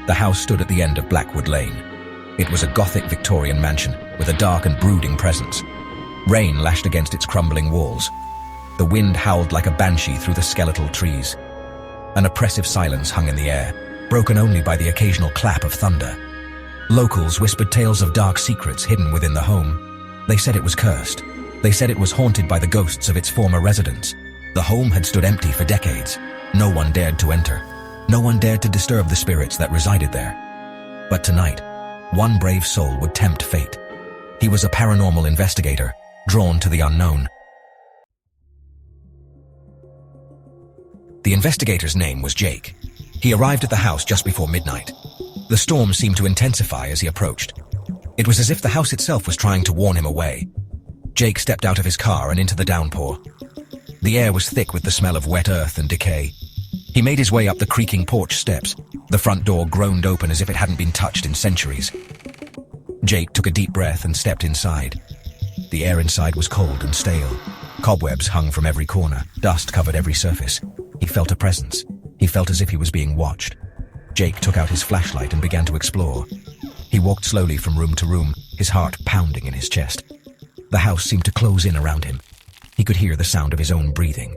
The house stood at the end of Blackwood Lane. It was a Gothic Victorian mansion with a dark and brooding presence. Rain lashed against its crumbling walls. The wind howled like a banshee through the skeletal trees. An oppressive silence hung in the air, broken only by the occasional clap of thunder. Locals whispered tales of dark secrets hidden within the home. They said it was cursed. They said it was haunted by the ghosts of its former residents. The home had stood empty for decades. No one dared to enter. No one dared to disturb the spirits that resided there. But tonight, one brave soul would tempt fate. He was a paranormal investigator, drawn to the unknown. The investigator's name was Jake. He arrived at the house just before midnight. The storm seemed to intensify as he approached. It was as if the house itself was trying to warn him away. Jake stepped out of his car and into the downpour. The air was thick with the smell of wet earth and decay. He made his way up the creaking porch steps. The front door groaned open as if it hadn't been touched in centuries. Jake took a deep breath and stepped inside. The air inside was cold and stale. Cobwebs hung from every corner. Dust covered every surface. He felt a presence. He felt as if he was being watched. Jake took out his flashlight and began to explore. He walked slowly from room to room, his heart pounding in his chest. The house seemed to close in around him. He could hear the sound of his own breathing.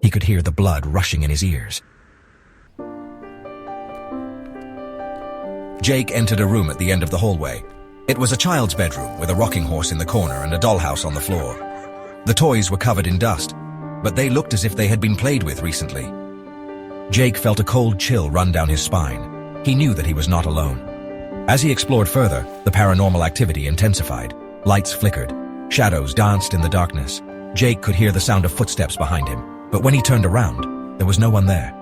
He could hear the blood rushing in his ears. Jake entered a room at the end of the hallway. It was a child's bedroom with a rocking horse in the corner and a dollhouse on the floor. The toys were covered in dust, but they looked as if they had been played with recently. Jake felt a cold chill run down his spine. He knew that he was not alone. As he explored further, the paranormal activity intensified. Lights flickered. Shadows danced in the darkness. Jake could hear the sound of footsteps behind him, but when he turned around, there was no one there.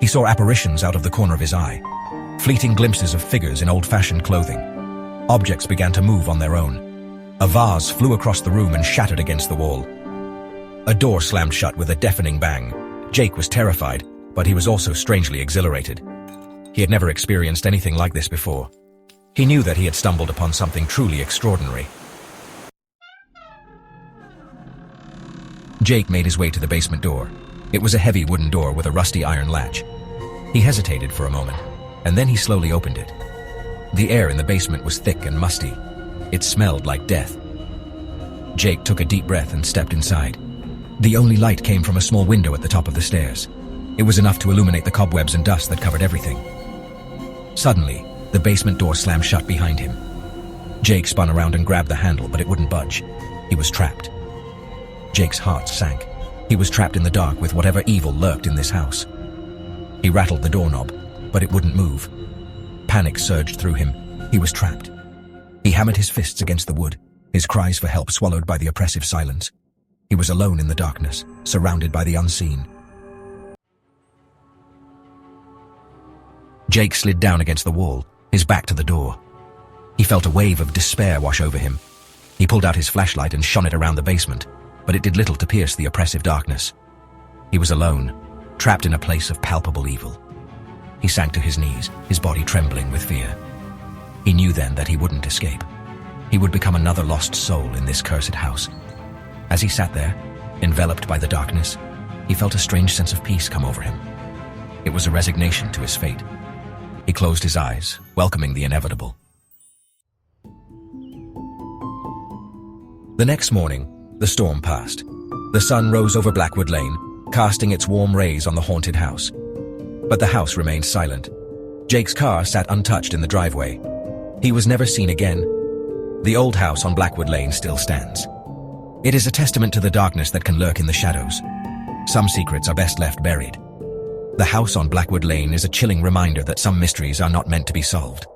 He saw apparitions out of the corner of his eye, fleeting glimpses of figures in old-fashioned clothing. Objects began to move on their own. A vase flew across the room and shattered against the wall. A door slammed shut with a deafening bang. Jake was terrified, but he was also strangely exhilarated. He had never experienced anything like this before. He knew that he had stumbled upon something truly extraordinary. Jake made his way to the basement door. It was a heavy wooden door with a rusty iron latch. He hesitated for a moment, and then he slowly opened it. The air in the basement was thick and musty. It smelled like death. Jake took a deep breath and stepped inside. The only light came from a small window at the top of the stairs. It was enough to illuminate the cobwebs and dust that covered everything. Suddenly, the basement door slammed shut behind him. Jake spun around and grabbed the handle, but it wouldn't budge. He was trapped. Jake's heart sank. He was trapped in the dark with whatever evil lurked in this house. He rattled the doorknob, but it wouldn't move. Panic surged through him. He was trapped. He hammered his fists against the wood, his cries for help swallowed by the oppressive silence. He was alone in the darkness, surrounded by the unseen. Jake slid down against the wall, his back to the door. He felt a wave of despair wash over him. He pulled out his flashlight and shone it around the basement, but it did little to pierce the oppressive darkness. He was alone, trapped in a place of palpable evil. He sank to his knees, his body trembling with fear. He knew then that he wouldn't escape. He would become another lost soul in this cursed house. As he sat there, enveloped by the darkness, he felt a strange sense of peace come over him. It was a resignation to his fate. He closed his eyes, welcoming the inevitable. The next morning, the storm passed. The sun rose over Blackwood Lane, casting its warm rays on the haunted house. But the house remained silent. Jake's car sat untouched in the driveway. He was never seen again. The old house on Blackwood Lane still stands. It is a testament to the darkness that can lurk in the shadows. Some secrets are best left buried. The house on Blackwood Lane is a chilling reminder that some mysteries are not meant to be solved.